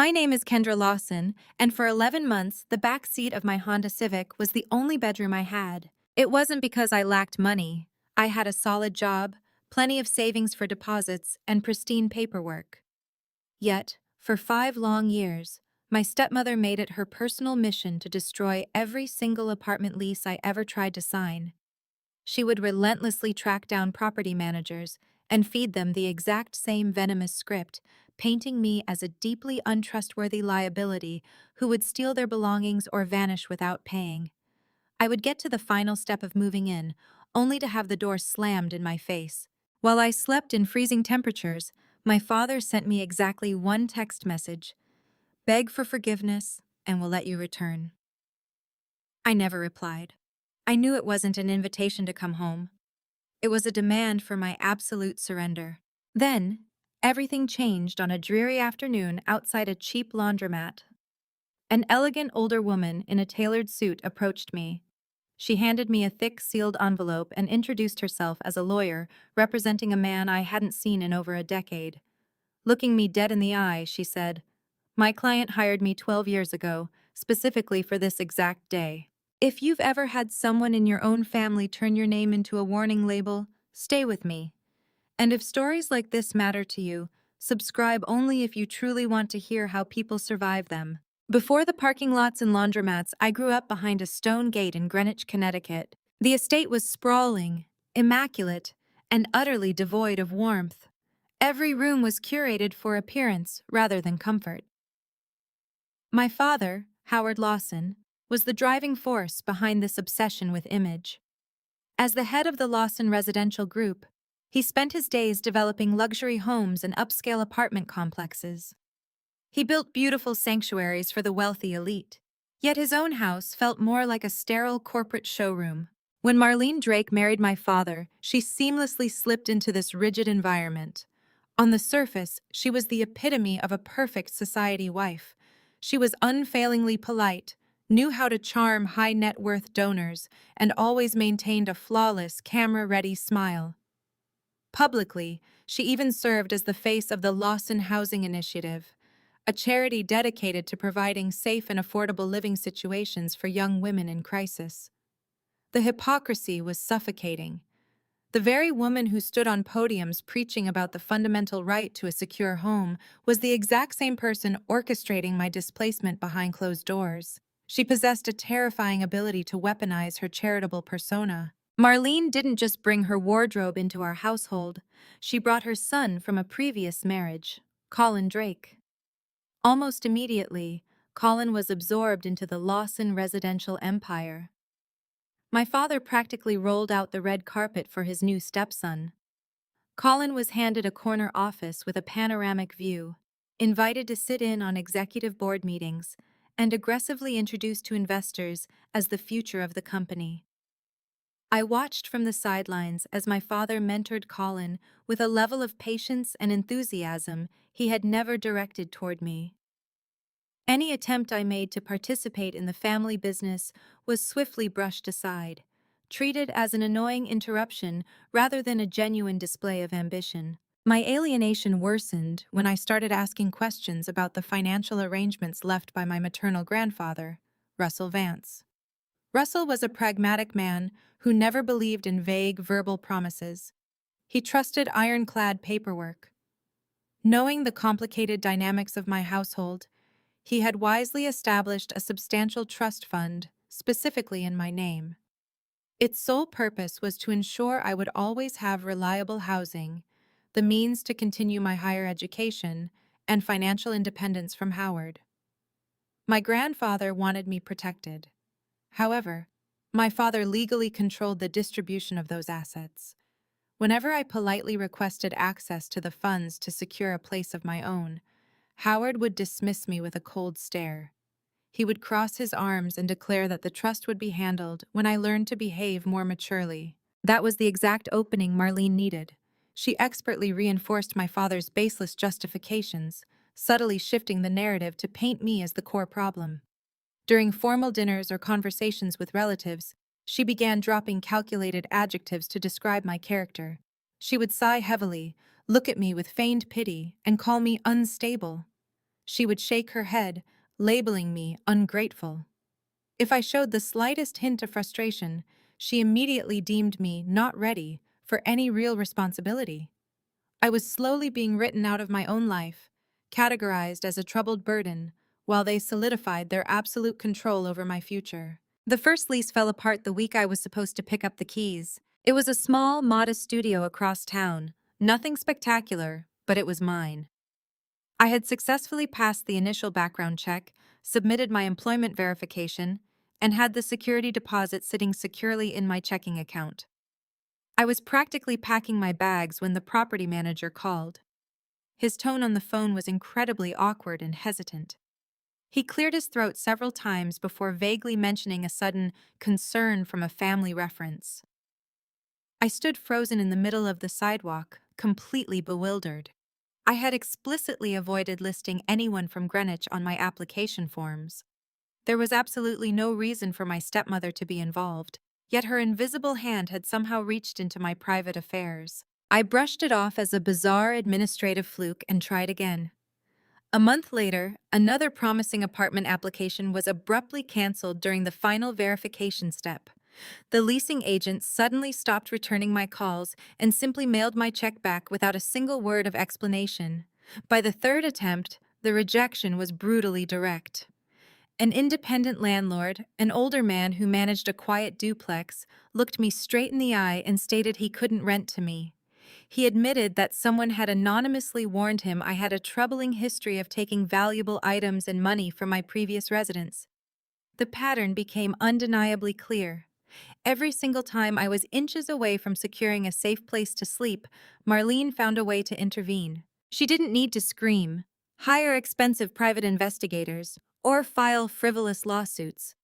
My name is Kendra Lawson, and for 11 months, the back seat of my Honda Civic was the only bedroom I had. It wasn't because I lacked money. I had a solid job, plenty of savings for deposits, and pristine paperwork. Yet, for 5 long years, my stepmother made it her personal mission to destroy every single apartment lease I ever tried to sign. She would relentlessly track down property managers and feed them the exact same venomous script, painting me as a deeply untrustworthy liability who would steal their belongings or vanish without paying. I would get to the final step of moving in, only to have the door slammed in my face. While I slept in freezing temperatures, my father sent me exactly one text message: "Beg for forgiveness, and we'll let you return." I never replied. I knew it wasn't an invitation to come home. It was a demand for my absolute surrender. Then, everything changed on a dreary afternoon outside a cheap laundromat. An elegant older woman in a tailored suit approached me. She handed me a thick, sealed envelope and introduced herself as a lawyer representing a man I hadn't seen in over a decade. Looking me dead in the eye, she said, "My client hired me 12 years ago, specifically for this exact day. If you've ever had someone in your own family turn your name into a warning label, stay with me. And if stories like this matter to you, subscribe only if you truly want to hear how people survive them." Before the parking lots and laundromats, I grew up behind a stone gate in Greenwich, Connecticut. The estate was sprawling, immaculate, and utterly devoid of warmth. Every room was curated for appearance rather than comfort. My father, Howard Lawson, was the driving force behind this obsession with image. As the head of the Lawson Residential Group, he spent his days developing luxury homes and upscale apartment complexes. He built beautiful sanctuaries for the wealthy elite, yet his own house felt more like a sterile corporate showroom. When Marlene Drake married my father, she seamlessly slipped into this rigid environment. On the surface, she was the epitome of a perfect society wife. She was unfailingly polite, knew how to charm high-net-worth donors, and always maintained a flawless, camera-ready smile. Publicly, she even served as the face of the Lawson Housing Initiative, a charity dedicated to providing safe and affordable living situations for young women in crisis. The hypocrisy was suffocating. The very woman who stood on podiums preaching about the fundamental right to a secure home was the exact same person orchestrating my displacement behind closed doors. She possessed a terrifying ability to weaponize her charitable persona. Marlene didn't just bring her wardrobe into our household, she brought her son from a previous marriage, Colin Drake. Almost immediately, Colin was absorbed into the Lawson residential empire. My father practically rolled out the red carpet for his new stepson. Colin was handed a corner office with a panoramic view, invited to sit in on executive board meetings, and aggressively introduced to investors as the future of the company. I watched from the sidelines as my father mentored Colin with a level of patience and enthusiasm he had never directed toward me. Any attempt I made to participate in the family business was swiftly brushed aside, treated as an annoying interruption rather than a genuine display of ambition. My alienation worsened when I started asking questions about the financial arrangements left by my maternal grandfather, Russell Vance. Russell was a pragmatic man who never believed in vague verbal promises. He trusted ironclad paperwork. Knowing the complicated dynamics of my household, he had wisely established a substantial trust fund, specifically in my name. Its sole purpose was to ensure I would always have reliable housing, the means to continue my higher education, and financial independence from Howard. My grandfather wanted me protected. However, my father legally controlled the distribution of those assets. Whenever I politely requested access to the funds to secure a place of my own, Howard would dismiss me with a cold stare. He would cross his arms and declare that the trust would be handled when I learned to behave more maturely. That was the exact opening Marlene needed. She expertly reinforced my father's baseless justifications, subtly shifting the narrative to paint me as the core problem. During formal dinners or conversations with relatives, she began dropping calculated adjectives to describe my character. She would sigh heavily, look at me with feigned pity, and call me unstable. She would shake her head, labeling me ungrateful. If I showed the slightest hint of frustration, she immediately deemed me not ready for any real responsibility. I was slowly being written out of my own life, categorized as a troubled burden, while they solidified their absolute control over my future. The first lease fell apart the week I was supposed to pick up the keys. It was a small, modest studio across town. Nothing spectacular, but it was mine. I had successfully passed the initial background check, submitted my employment verification, and had the security deposit sitting securely in my checking account. I was practically packing my bags when the property manager called. His tone on the phone was incredibly awkward and hesitant. He cleared his throat several times before vaguely mentioning a sudden concern from a family reference. I stood frozen in the middle of the sidewalk, completely bewildered. I had explicitly avoided listing anyone from Greenwich on my application forms. There was absolutely no reason for my stepmother to be involved, yet her invisible hand had somehow reached into my private affairs. I brushed it off as a bizarre administrative fluke and tried again. A month later, another promising apartment application was abruptly canceled during the final verification step. The leasing agent suddenly stopped returning my calls and simply mailed my check back without a single word of explanation. By the third attempt, the rejection was brutally direct. An independent landlord, an older man who managed a quiet duplex, looked me straight in the eye and stated he couldn't rent to me. He admitted that someone had anonymously warned him I had a troubling history of taking valuable items and money from my previous residence. The pattern became undeniably clear. Every single time I was inches away from securing a safe place to sleep, Marlene found a way to intervene. She didn't need to scream, hire expensive private investigators, or file frivolous lawsuits.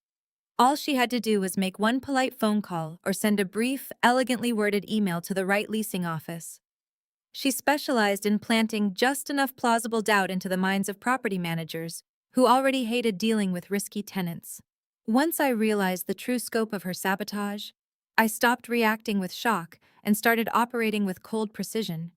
All she had to do was make one polite phone call or send a brief, elegantly worded email to the right leasing office. She specialized in planting just enough plausible doubt into the minds of property managers, who already hated dealing with risky tenants. Once I realized the true scope of her sabotage, I stopped reacting with shock and started operating with cold precision.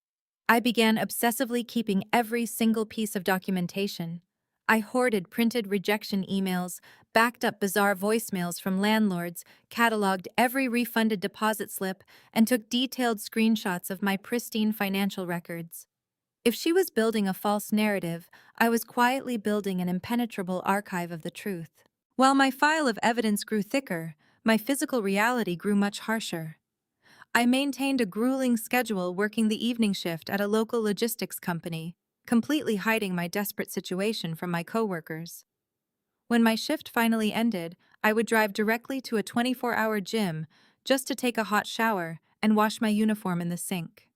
I began obsessively keeping every single piece of documentation. I hoarded printed rejection emails, backed up bizarre voicemails from landlords, cataloged every refunded deposit slip, and took detailed screenshots of my pristine financial records. If she was building a false narrative, I was quietly building an impenetrable archive of the truth. While my file of evidence grew thicker, my physical reality grew much harsher. I maintained a grueling schedule working the evening shift at a local logistics company, completely hiding my desperate situation from my coworkers. When my shift finally ended, I would drive directly to a 24-hour gym just to take a hot shower and wash my uniform in the sink.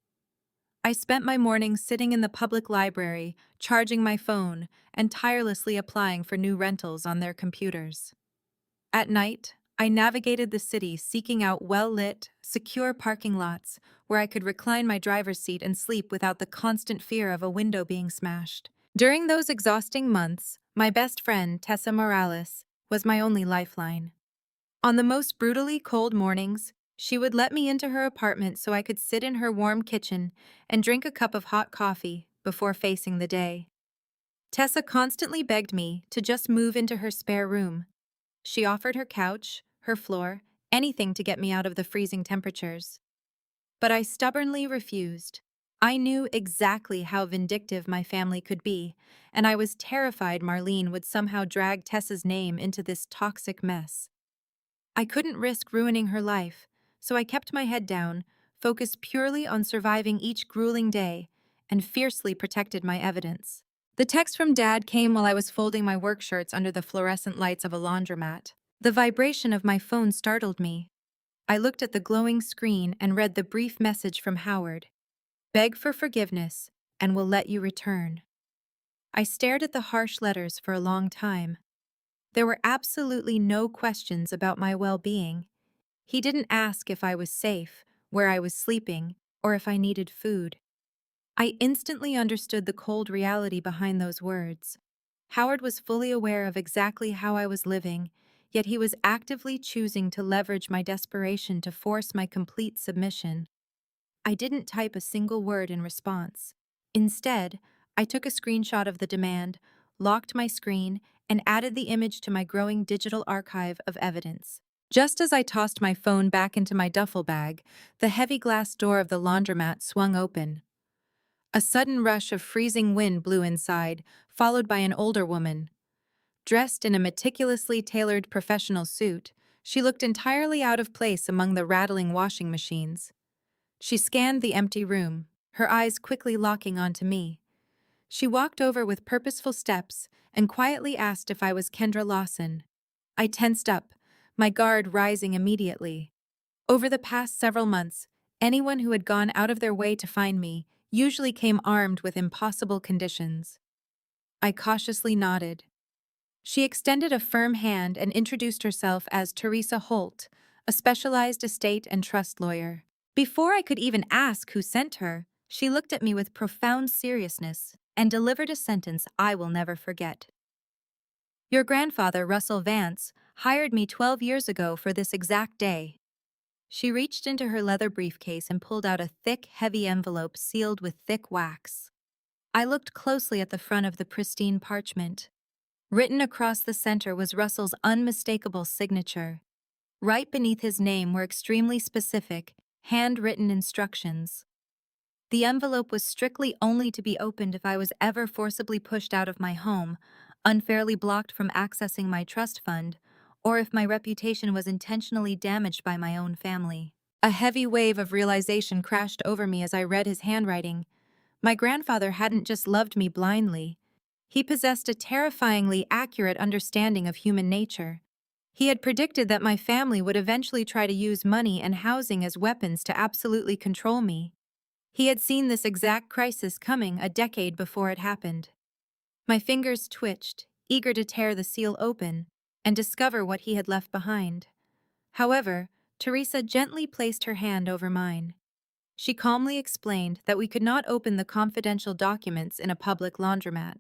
I spent my mornings sitting in the public library, charging my phone, and tirelessly applying for new rentals on their computers. At night, I navigated the city seeking out well-lit, secure parking lots where I could recline my driver's seat and sleep without the constant fear of a window being smashed. During those exhausting months, my best friend, Tessa Morales, was my only lifeline. On the most brutally cold mornings, she would let me into her apartment so I could sit in her warm kitchen and drink a cup of hot coffee before facing the day. Tessa constantly begged me to just move into her spare room. She offered her couch, her floor, anything to get me out of the freezing temperatures. But I stubbornly refused. I knew exactly how vindictive my family could be, and I was terrified Marlene would somehow drag Tessa's name into this toxic mess. I couldn't risk ruining her life, so I kept my head down, focused purely on surviving each grueling day, and fiercely protected my evidence. The text from Dad came while I was folding my work shirts under the fluorescent lights of a laundromat. The vibration of my phone startled me. I looked at the glowing screen and read the brief message from Howard. Beg for forgiveness, and will let you return. I stared at the harsh letters for a long time. There were absolutely no questions about my well-being. He didn't ask if I was safe, where I was sleeping, or if I needed food. I instantly understood the cold reality behind those words. Howard was fully aware of exactly how I was living, yet he was actively choosing to leverage my desperation to force my complete submission. I didn't type a single word in response. Instead, I took a screenshot of the demand, locked my screen, and added the image to my growing digital archive of evidence. Just as I tossed my phone back into my duffel bag, the heavy glass door of the laundromat swung open. A sudden rush of freezing wind blew inside, followed by an older woman. Dressed in a meticulously tailored professional suit, she looked entirely out of place among the rattling washing machines. She scanned the empty room, her eyes quickly locking onto me. She walked over with purposeful steps and quietly asked if I was Kendra Lawson. I tensed up, my guard rising immediately. Over the past several months, anyone who had gone out of their way to find me usually came armed with impossible conditions. I cautiously nodded. She extended a firm hand and introduced herself as Teresa Holt, a specialized estate and trust lawyer. Before I could even ask who sent her, she looked at me with profound seriousness and delivered a sentence I will never forget. Your grandfather, Russell Vance, hired me 12 years ago for this exact day. She reached into her leather briefcase and pulled out a thick, heavy envelope sealed with thick wax. I looked closely at the front of the pristine parchment. Written across the center was Russell's unmistakable signature. Right beneath his name were extremely specific, handwritten instructions. The envelope was strictly only to be opened if I was ever forcibly pushed out of my home, unfairly blocked from accessing my trust fund, or if my reputation was intentionally damaged by my own family. A heavy wave of realization crashed over me as I read his handwriting. My grandfather hadn't just loved me blindly. He possessed a terrifyingly accurate understanding of human nature. He had predicted that my family would eventually try to use money and housing as weapons to absolutely control me. He had seen this exact crisis coming a decade before it happened. My fingers twitched, eager to tear the seal open and discover what he had left behind. However, Teresa gently placed her hand over mine. She calmly explained that we could not open the confidential documents in a public laundromat.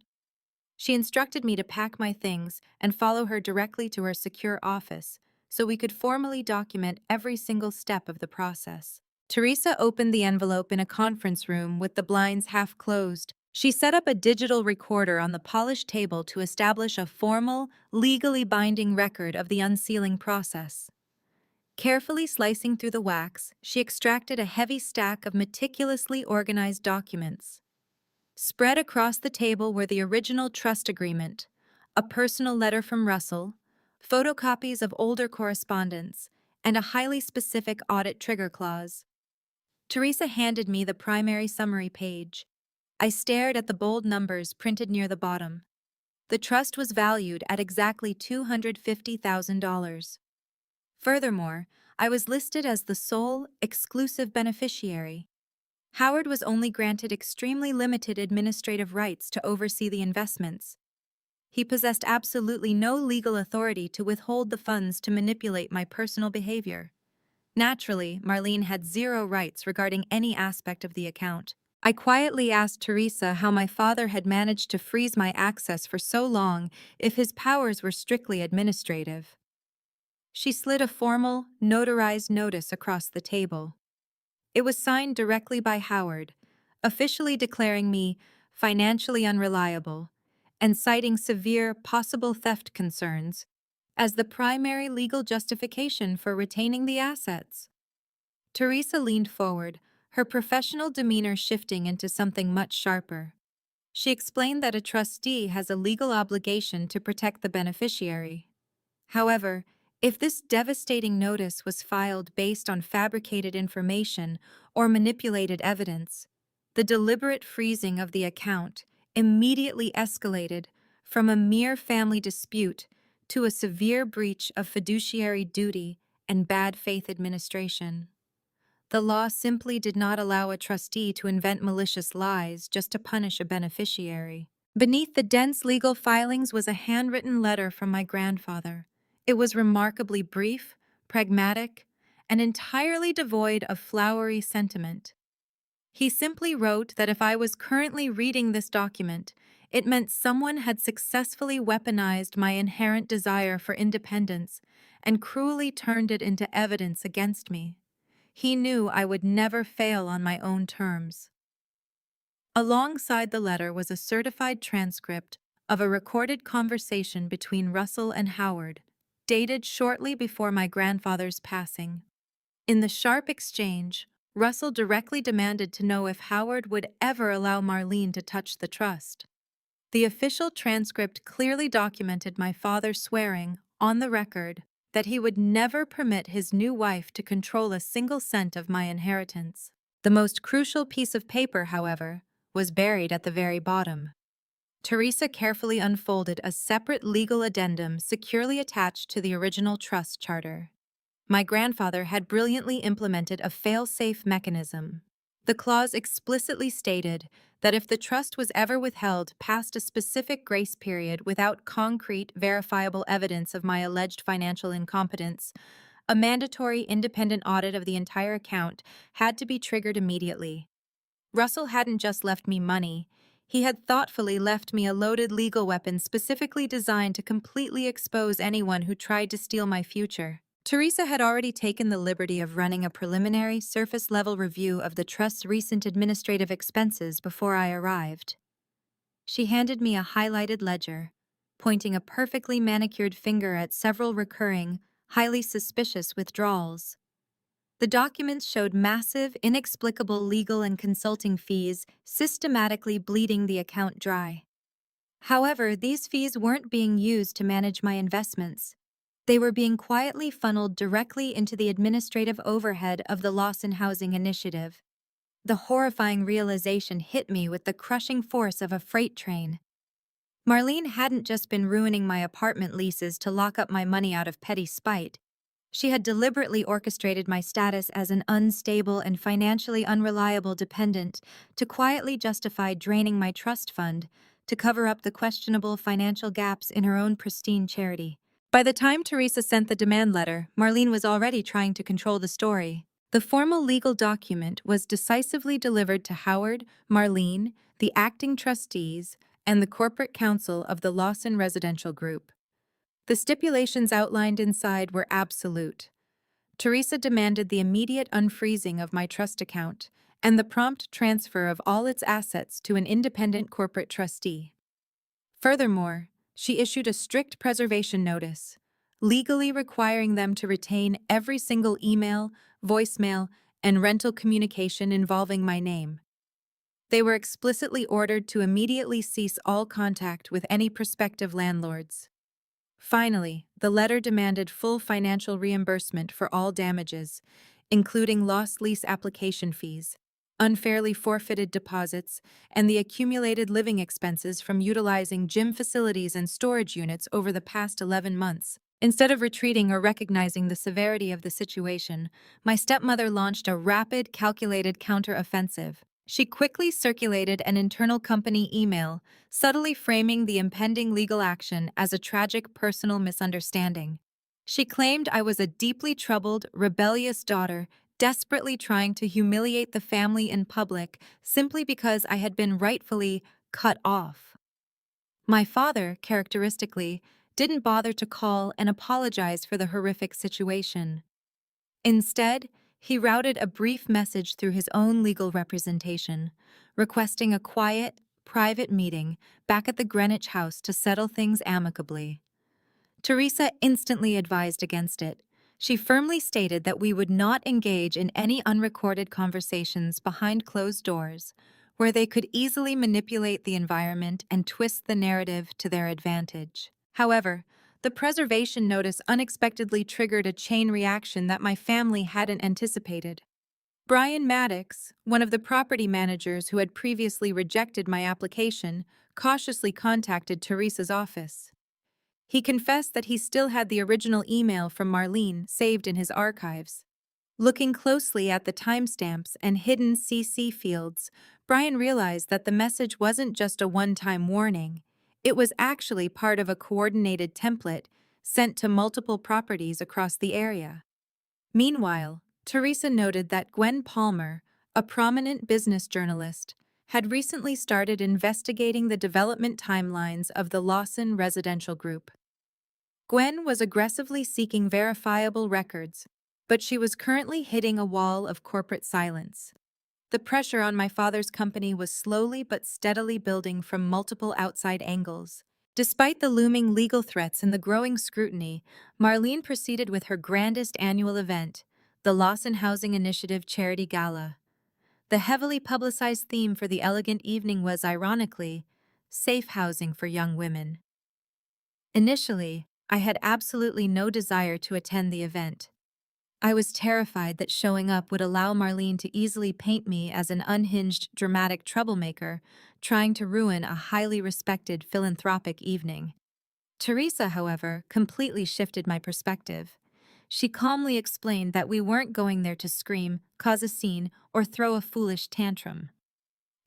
She instructed me to pack my things and follow her directly to her secure office so we could formally document every single step of the process. Teresa opened the envelope in a conference room with the blinds half closed. She set up a digital recorder on the polished table to establish a formal, legally binding record of the unsealing process. Carefully slicing through the wax, she extracted a heavy stack of meticulously organized documents. Spread across the table were the original trust agreement, a personal letter from Russell, photocopies of older correspondence, and a highly specific audit trigger clause. Teresa handed me the primary summary page. I stared at the bold numbers printed near the bottom. The trust was valued at exactly $250,000. Furthermore, I was listed as the sole, exclusive beneficiary. Howard was only granted extremely limited administrative rights to oversee the investments. He possessed absolutely no legal authority to withhold the funds to manipulate my personal behavior. Naturally, Marlene had zero rights regarding any aspect of the account. I quietly asked Teresa how my father had managed to freeze my access for so long if his powers were strictly administrative. She slid a formal, notarized notice across the table. It was signed directly by Howard, officially declaring me financially unreliable and citing severe possible theft concerns as the primary legal justification for retaining the assets. Teresa leaned forward, her professional demeanor shifting into something much sharper. She explained that a trustee has a legal obligation to protect the beneficiary. However, if this devastating notice was filed based on fabricated information or manipulated evidence, the deliberate freezing of the account immediately escalated from a mere family dispute to a severe breach of fiduciary duty and bad faith administration. The law simply did not allow a trustee to invent malicious lies just to punish a beneficiary. Beneath the dense legal filings was a handwritten letter from my grandfather. It was remarkably brief, pragmatic, and entirely devoid of flowery sentiment. He simply wrote that if I was currently reading this document, it meant someone had successfully weaponized my inherent desire for independence and cruelly turned it into evidence against me. He knew I would never fail on my own terms. Alongside the letter was a certified transcript of a recorded conversation between Russell and Howard, dated shortly before my grandfather's passing. In the sharp exchange, Russell directly demanded to know if Howard would ever allow Marlene to touch the trust. The official transcript clearly documented my father swearing, on the record, that he would never permit his new wife to control a single cent of my inheritance. The most crucial piece of paper, however, was buried at the very bottom. Teresa carefully unfolded a separate legal addendum securely attached to the original trust charter. My grandfather had brilliantly implemented a fail-safe mechanism. The clause explicitly stated that if the trust was ever withheld past a specific grace period without concrete, verifiable evidence of my alleged financial incompetence, a mandatory independent audit of the entire account had to be triggered immediately. Russell hadn't just left me money. He had thoughtfully left me a loaded legal weapon specifically designed to completely expose anyone who tried to steal my future. Teresa had already taken the liberty of running a preliminary, surface-level review of the trust's recent administrative expenses before I arrived. She handed me a highlighted ledger, pointing a perfectly manicured finger at several recurring, highly suspicious withdrawals. The documents showed massive, inexplicable legal and consulting fees systematically bleeding the account dry. However, these fees weren't being used to manage my investments. They were being quietly funneled directly into the administrative overhead of the Lawson Housing Initiative. The horrifying realization hit me with the crushing force of a freight train. Marlene hadn't just been ruining my apartment leases to lock up my money out of petty spite. She had deliberately orchestrated my status as an unstable and financially unreliable dependent to quietly justify draining my trust fund to cover up the questionable financial gaps in her own pristine charity. By the time Teresa sent the demand letter, Marlene was already trying to control the story. The formal legal document was decisively delivered to Howard, Marlene, the acting trustees, and the corporate counsel of the Lawson Residential Group. The stipulations outlined inside were absolute. Teresa demanded the immediate unfreezing of my trust account and the prompt transfer of all its assets to an independent corporate trustee. Furthermore, she issued a strict preservation notice, legally requiring them to retain every single email, voicemail, and rental communication involving my name. They were explicitly ordered to immediately cease all contact with any prospective landlords. Finally, the letter demanded full financial reimbursement for all damages, including lost lease application fees, unfairly forfeited deposits, and the accumulated living expenses from utilizing gym facilities and storage units over the past 11 months. Instead of retreating or recognizing the severity of the situation, my stepmother launched a rapid, calculated counteroffensive. She quickly circulated an internal company email, subtly framing the impending legal action as a tragic personal misunderstanding. She claimed I was a deeply troubled, rebellious daughter, desperately trying to humiliate the family in public simply because I had been rightfully cut off. My father, characteristically, didn't bother to call and apologize for the horrific situation. Instead, he routed a brief message through his own legal representation, requesting a quiet, private meeting back at the Greenwich house to settle things amicably. Teresa instantly advised against it. She firmly stated that we would not engage in any unrecorded conversations behind closed doors, where they could easily manipulate the environment and twist the narrative to their advantage. However, the preservation notice unexpectedly triggered a chain reaction that my family hadn't anticipated. Brian Maddox, one of the property managers who had previously rejected my application, cautiously contacted Teresa's office. He confessed that he still had the original email from Marlene saved in his archives. Looking closely at the timestamps and hidden CC fields, Brian realized that the message wasn't just a one-time warning. It was actually part of a coordinated template sent to multiple properties across the area. Meanwhile, Teresa noted that Gwen Palmer, a prominent business journalist, had recently started investigating the development timelines of the Lawson Residential Group. Gwen was aggressively seeking verifiable records, but she was currently hitting a wall of corporate silence. The pressure on my father's company was slowly but steadily building from multiple outside angles, Despite the looming legal threats and the growing scrutiny, Marlene proceeded with her grandest annual event, the Lawson Housing Initiative Charity Gala. The heavily publicized theme for the elegant evening was, ironically, safe housing for young women. Initially, I had absolutely no desire to attend the event. I was terrified that showing up would allow Marlene to easily paint me as an unhinged, dramatic troublemaker trying to ruin a highly respected philanthropic evening. Teresa, however, completely shifted my perspective. She calmly explained that we weren't going there to scream, cause a scene, or throw a foolish tantrum.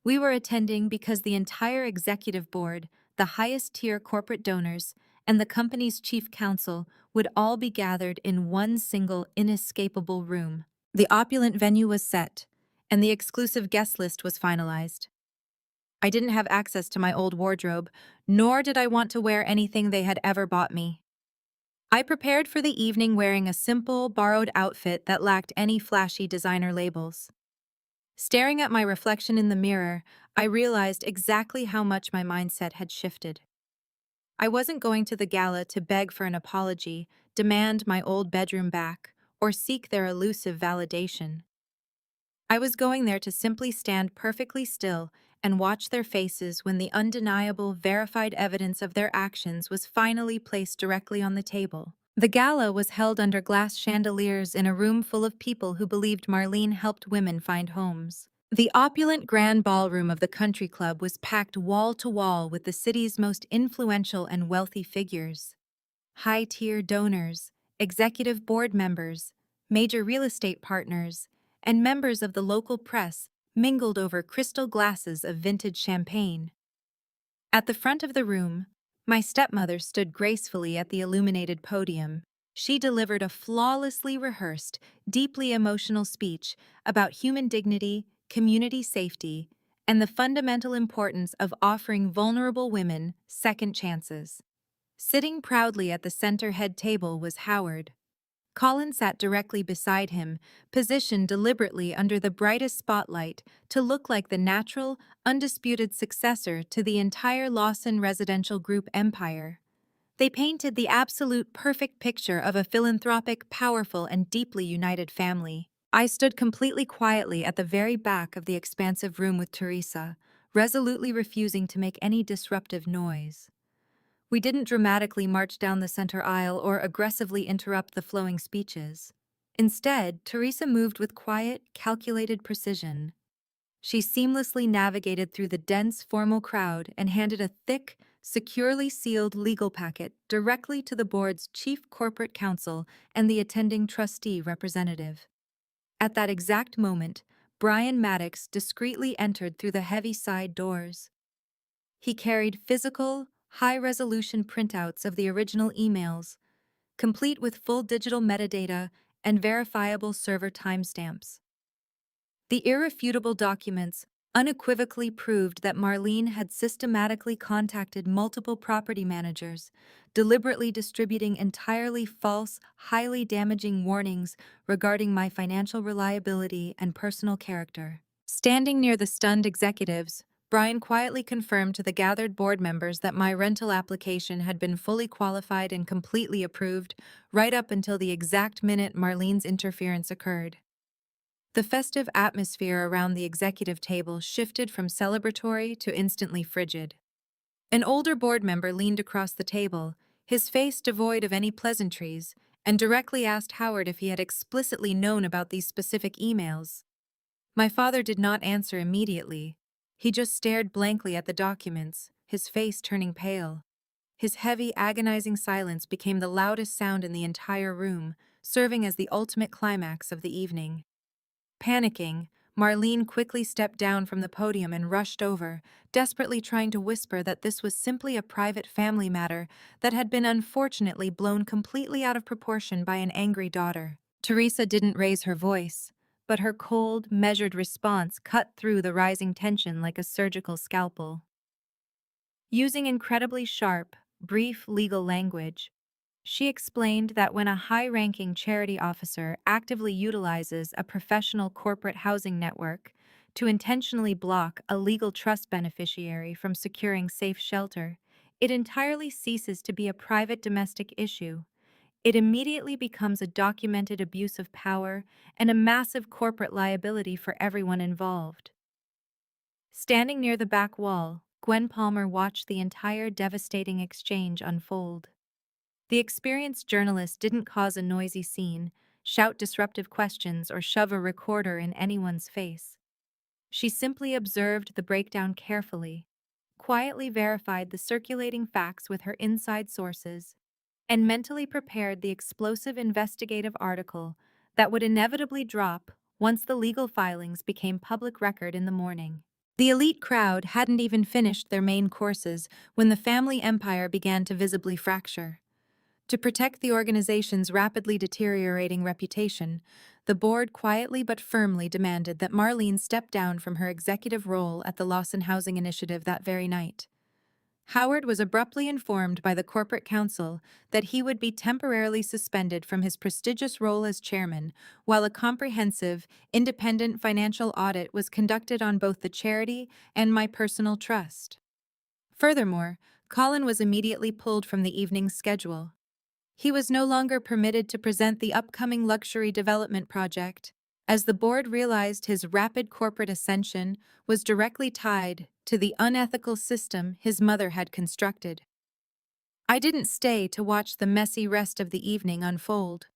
We were attending because the entire executive board, the highest tier corporate donors, and the company's chief counsel would all be gathered in one single inescapable room. The opulent venue was set, and the exclusive guest list was finalized. I didn't have access to my old wardrobe, nor did I want to wear anything they had ever bought me. I prepared for the evening wearing a simple, borrowed outfit that lacked any flashy designer labels. Staring at my reflection in the mirror, I realized exactly how much my mindset had shifted. I wasn't going to the gala to beg for an apology, demand my old bedroom back, or seek their elusive validation. I was going there to simply stand perfectly still and watch their faces when the undeniable, verified evidence of their actions was finally placed directly on the table. The gala was held under glass chandeliers in a room full of people who believed Marlene helped women find homes. The opulent grand ballroom of the country club was packed wall to wall with the city's most influential and wealthy figures. High-tier donors, executive board members, major real estate partners, and members of the local press mingled over crystal glasses of vintage champagne. At the front of the room, my stepmother stood gracefully at the illuminated podium. She delivered a flawlessly rehearsed, deeply emotional speech about human dignity, community safety, and the fundamental importance of offering vulnerable women second chances. Sitting proudly at the center head table was Howard. Colin sat directly beside him, positioned deliberately under the brightest spotlight to look like the natural, undisputed successor to the entire Lawson residential group empire. They painted the absolute perfect picture of a philanthropic, powerful, and deeply united family. I stood completely quietly at the very back of the expansive room with Teresa, resolutely refusing to make any disruptive noise. We didn't dramatically march down the center aisle or aggressively interrupt the flowing speeches. Instead, Teresa moved with quiet, calculated precision. She seamlessly navigated through the dense, formal crowd and handed a thick, securely sealed legal packet directly to the board's chief corporate counsel and the attending trustee representative. At that exact moment, Brian Maddox discreetly entered through the heavy side doors. He carried physical, high-resolution printouts of the original emails, complete with full digital metadata and verifiable server timestamps. The irrefutable documents unequivocally proved that Marlene had systematically contacted multiple property managers, deliberately distributing entirely false, highly damaging warnings regarding my financial reliability and personal character. Standing near the stunned executives, Brian quietly confirmed to the gathered board members that my rental application had been fully qualified and completely approved, right up until the exact minute Marlene's interference occurred. The festive atmosphere around the executive table shifted from celebratory to instantly frigid. An older board member leaned across the table, his face devoid of any pleasantries, and directly asked Howard if he had explicitly known about these specific emails. My father did not answer immediately. He just stared blankly at the documents, his face turning pale. His heavy, agonizing silence became the loudest sound in the entire room, serving as the ultimate climax of the evening. Panicking, Marlene quickly stepped down from the podium and rushed over, desperately trying to whisper that this was simply a private family matter that had been unfortunately blown completely out of proportion by an angry daughter. Teresa didn't raise her voice, but her cold, measured response cut through the rising tension like a surgical scalpel. Using incredibly sharp, brief legal language, she explained that when a high-ranking charity officer actively utilizes a professional corporate housing network to intentionally block a legal trust beneficiary from securing safe shelter, it entirely ceases to be a private domestic issue. It immediately becomes a documented abuse of power and a massive corporate liability for everyone involved. Standing near the back wall, Gwen Palmer watched the entire devastating exchange unfold. The experienced journalist didn't cause a noisy scene, shout disruptive questions, or shove a recorder in anyone's face. She simply observed the breakdown carefully, quietly verified the circulating facts with her inside sources, and mentally prepared the explosive investigative article that would inevitably drop once the legal filings became public record in the morning. The elite crowd hadn't even finished their main courses when the family empire began to visibly fracture. To protect the organization's rapidly deteriorating reputation, the board quietly but firmly demanded that Marlene step down from her executive role at the Lawson Housing Initiative that very night. Howard was abruptly informed by the corporate council that he would be temporarily suspended from his prestigious role as chairman, while a comprehensive, independent financial audit was conducted on both the charity and my personal trust. Furthermore, Colin was immediately pulled from the evening's schedule. He was no longer permitted to present the upcoming luxury development project, as the board realized his rapid corporate ascension was directly tied to the unethical system his mother had constructed. I didn't stay to watch the messy rest of the evening unfold.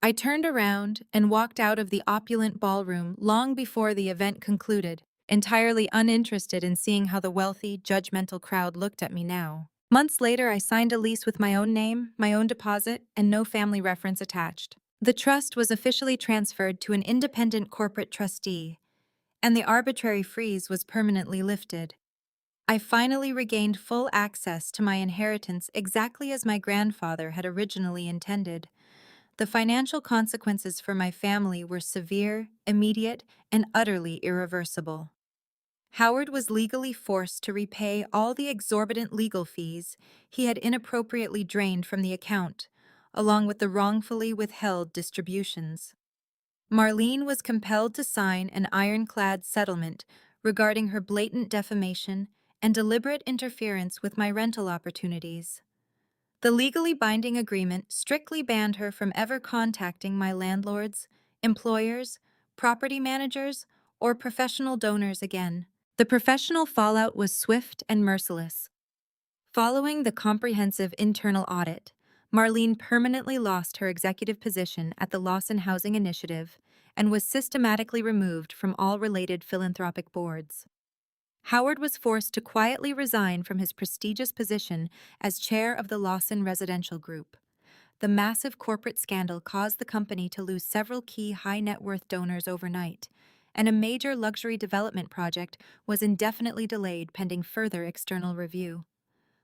I turned around and walked out of the opulent ballroom long before the event concluded, entirely uninterested in seeing how the wealthy, judgmental crowd looked at me now. Months later, I signed a lease with my own name, my own deposit, and no family reference attached. The trust was officially transferred to an independent corporate trustee, and the arbitrary freeze was permanently lifted. I finally regained full access to my inheritance exactly as my grandfather had originally intended. The financial consequences for my family were severe, immediate, and utterly irreversible. Howard was legally forced to repay all the exorbitant legal fees he had inappropriately drained from the account, along with the wrongfully withheld distributions. Marlene was compelled to sign an ironclad settlement regarding her blatant defamation and deliberate interference with my rental opportunities. The legally binding agreement strictly banned her from ever contacting my landlords, employers, property managers, or professional donors again. The professional fallout was swift and merciless. Following the comprehensive internal audit, Marlene permanently lost her executive position at the Lawson Housing Initiative and was systematically removed from all related philanthropic boards. Howard was forced to quietly resign from his prestigious position as chair of the Lawson Residential Group. The massive corporate scandal caused the company to lose several key high-net-worth donors overnight, and a major luxury development project was indefinitely delayed pending further external review.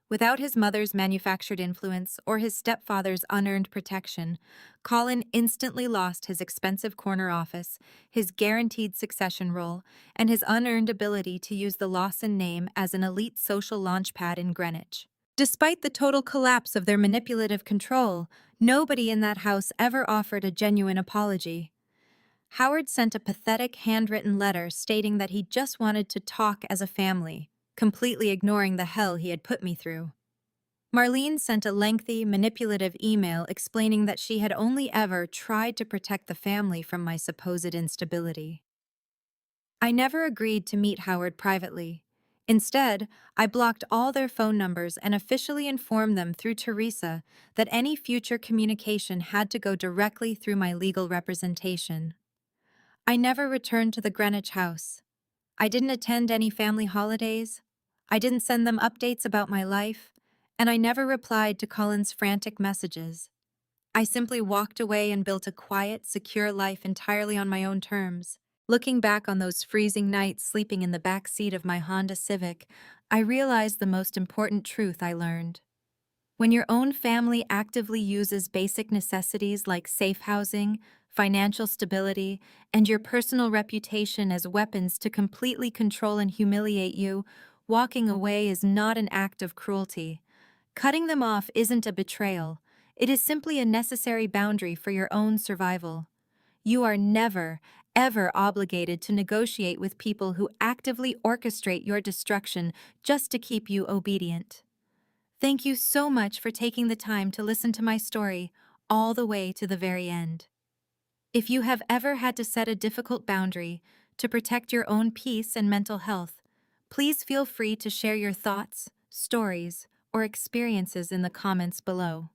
Without his mother's manufactured influence or his stepfather's unearned protection, Colin instantly lost his expensive corner office, his guaranteed succession role, and his unearned ability to use the Lawson name as an elite social launchpad in Greenwich. Despite the total collapse of their manipulative control, nobody in that house ever offered a genuine apology. Howard sent a pathetic handwritten letter stating that he just wanted to talk as a family, completely ignoring the hell he had put me through. Marlene sent a lengthy, manipulative email explaining that she had only ever tried to protect the family from my supposed instability. I never agreed to meet Howard privately. Instead, I blocked all their phone numbers and officially informed them through Teresa that any future communication had to go directly through my legal representation. I never returned to the Greenwich house. I didn't attend any family holidays. I didn't send them updates about my life, and I never replied to Colin's frantic messages. I simply walked away and built a quiet, secure life entirely on my own terms. Looking back on those freezing nights sleeping in the back seat of my Honda Civic, I realized the most important truth I learned. When your own family actively uses basic necessities like safe housing, financial stability, and your personal reputation as weapons to completely control and humiliate you, walking away is not an act of cruelty. Cutting them off isn't a betrayal. It is simply a necessary boundary for your own survival. You are never, ever obligated to negotiate with people who actively orchestrate your destruction just to keep you obedient. Thank you so much for taking the time to listen to my story all the way to the very end. If you have ever had to set a difficult boundary to protect your own peace and mental health, please feel free to share your thoughts, stories, or experiences in the comments below.